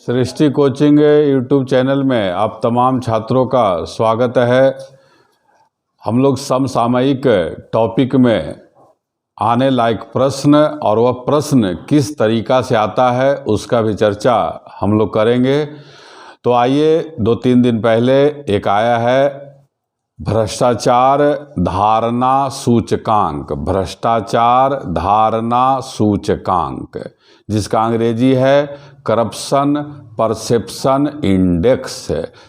सृष्टि coaching YouTube channel में आप तमाम छात्रों का स्वागत है। हम लोग समसामयिक टॉपिक में आने लायक प्रश्न और वह प्रश्न किस तरीका से आता है उसका भी चर्चा हम लोग करेंगे। तो आइए, 2-3 दिन पहले एक आया है भ्रष्टाचार धारणा सूचकांक, भ्रष्टाचार धारणा सूचकांक, जिसका अंग्रेजी है करप्शन परसेप्शन इंडेक्स,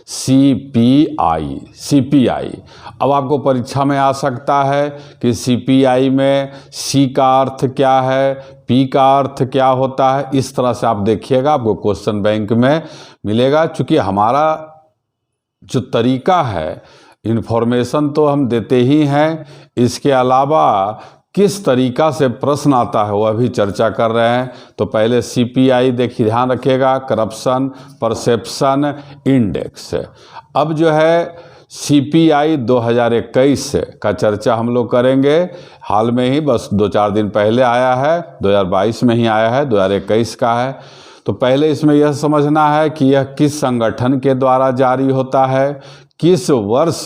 CPI। अब आपको परीक्षा में आ सकता है कि CPI में C का अर्थ क्या है, P का अर्थ क्या होता है। इस तरह से आप देखिएगा, आपको क्वेश्चन बैंक में मिलेगा। चूँकि हमारा जो तरीका है, इन्फॉर्मेशन तो हम देते ही हैं, इसके अलावा किस तरीका से प्रश्न आता है वह भी चर्चा कर रहे हैं। तो पहले CPI देखिए, ध्यान रखिएगा, करप्शन परसेप्शन इंडेक्स। अब जो है CPI 2021 का चर्चा हम लोग करेंगे। हाल में ही बस 2-4 दिन पहले आया है, 2022 में ही आया है, 2021 का है। तो पहले इसमें यह समझना है कि यह किस संगठन के द्वारा जारी होता है, किस वर्ष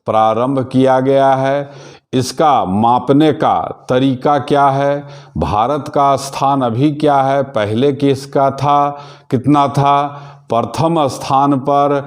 प्रारंभ किया गया है, इसका मापने का तरीका क्या है, भारत का स्थान अभी क्या है, पहले किसका था, कितना था, प्रथम स्थान पर,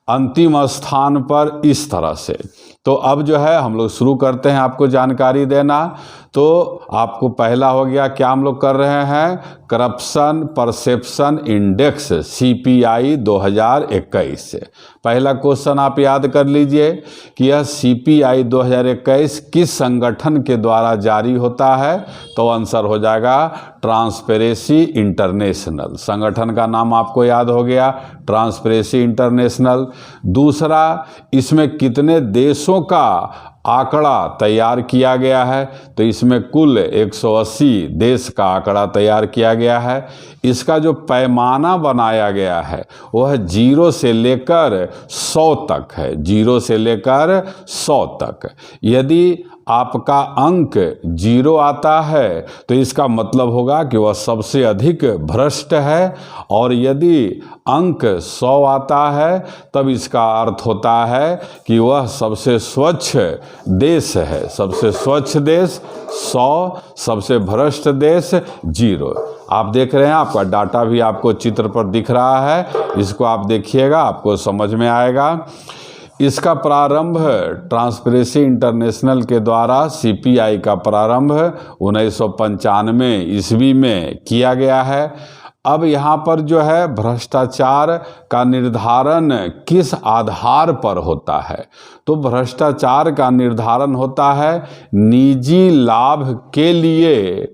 अंतिम स्थान पर, इस तरह से। तो अब जो है हम लोग शुरू करते हैं आपको जानकारी देना। तो आपको पहला हो गया, क्या हम लोग कर रहे हैं, करप्शन परसेप्शन इंडेक्स CPI 2021। पहला क्वेश्चन आप याद कर लीजिए कि यह CPI 2021 किस संगठन के द्वारा जारी होता है। तो आंसर हो जाएगा ट्रांसपेरेंसी इंटरनेशनल। संगठन का नाम आपको याद हो गया, ट्रांसपेरेंसी इंटरनेशनल। दूसरा, इसमें कितने देशों का आंकड़ा तैयार किया गया है। तो इसमें कुल 180 देश का आंकड़ा तैयार किया गया है। इसका जो पैमाना बनाया गया है वह 0 से लेकर 100 तक है, 0 से लेकर 100 तक। यदि आपका अंक 0 आता है तो इसका मतलब होगा कि वह सबसे अधिक भ्रष्ट है, और यदि अंक 100 आता है तब इसका अर्थ होता है कि वह सबसे स्वच्छ देश है। सबसे स्वच्छ देश 100, सबसे भ्रष्ट देश 0। आप देख रहे हैं, आपका डाटा भी आपको चित्र पर दिख रहा है, इसको आप देखिएगा, आपको समझ में आएगा। इसका प्रारंभ ट्रांसपेरेंसी इंटरनेशनल के द्वारा CPI का प्रारंभ 1995 ईस्वी में किया गया है। अब यहाँ पर जो है भ्रष्टाचार का निर्धारण किस आधार पर होता है। तो भ्रष्टाचार का निर्धारण होता है निजी लाभ के लिए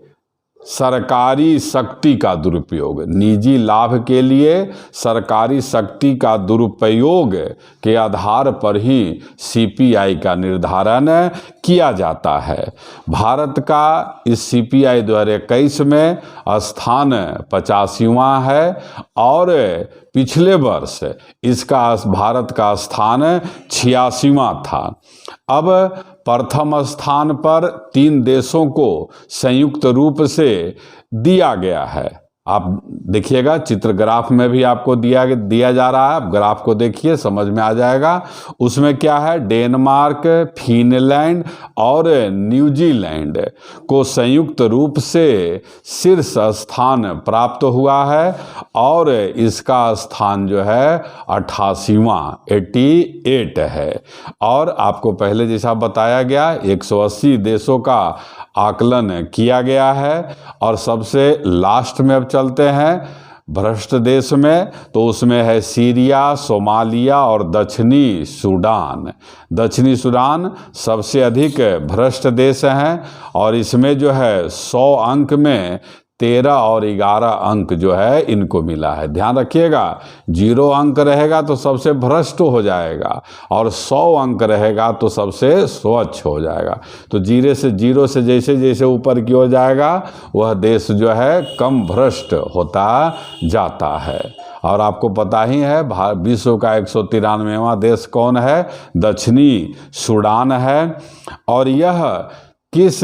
सरकारी शक्ति का दुरुपयोग, निजी लाभ के लिए सरकारी शक्ति का दुरुपयोग के आधार पर ही CPI का निर्धारण किया जाता है। भारत का इस CPI 2021 में स्थान 85वां है, और पिछले वर्ष इसका भारत का स्थान 86वां था। अब प्रथम स्थान पर 3 देशों को संयुक्त रूप से दिया गया है। आप देखिएगा, चित्र ग्राफ में भी आपको दिया जा रहा है, आप ग्राफ को देखिए, समझ में आ जाएगा। उसमें क्या है, डेनमार्क, फिनलैंड और न्यूजीलैंड को संयुक्त रूप से शीर्ष स्थान प्राप्त हुआ है, और इसका स्थान जो है 88 है। और आपको पहले जैसा बताया गया 180 देशों का आकलन किया गया है। और सबसे लास्ट में अब चलते हैं भ्रष्ट देश में, तो उसमें है सीरिया, सोमालिया और दक्षिणी सूडान। दक्षिणी सूडान सबसे अधिक भ्रष्ट देश हैं, और इसमें जो है 100 अंक में 13 और 11 अंक जो है इनको मिला है। ध्यान रखिएगा, 0 अंक रहेगा तो सबसे भ्रष्ट हो जाएगा, और 100 अंक रहेगा तो सबसे स्वच्छ हो जाएगा। तो 0 से जैसे जैसे ऊपर की हो जाएगा वह देश जो है कम भ्रष्ट होता जाता है। और आपको पता ही है विश्व का 193वां देश कौन है, दक्षिणी सूडान है। और यह किस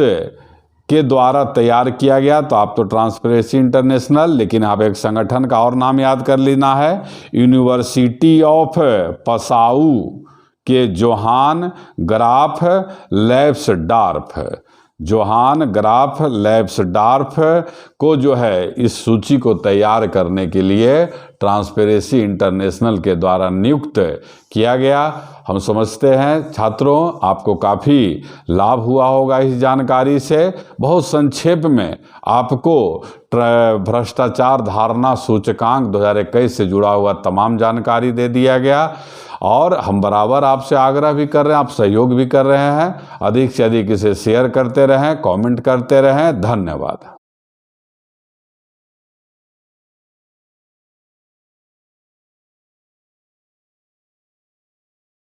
के द्वारा तैयार किया गया। तो आप तो ट्रांसपेरेंसी इंटरनेशनल, लेकिन आप एक संगठन का और नाम याद कर लेना है, यूनिवर्सिटी ऑफ पसाऊ के जोहान ग्राफ लैब्सडॉर्फ। जोहान ग्राफ लैब्सडॉर्फ को जो है इस सूची को तैयार करने के लिए ट्रांसपेरेंसी इंटरनेशनल के द्वारा नियुक्त किया गया। हम समझते हैं छात्रों आपको काफ़ी लाभ हुआ होगा इस जानकारी से। बहुत संक्षेप में आपको भ्रष्टाचार धारणा सूचकांक 2021 से जुड़ा हुआ तमाम जानकारी दे दिया गया। और हम बराबर आपसे आग्रह भी कर रहे हैं, आप सहयोग भी कर रहे हैं, अधिक से अधिक इसे शेयर करते रहें, कमेंट करते रहें। धन्यवाद।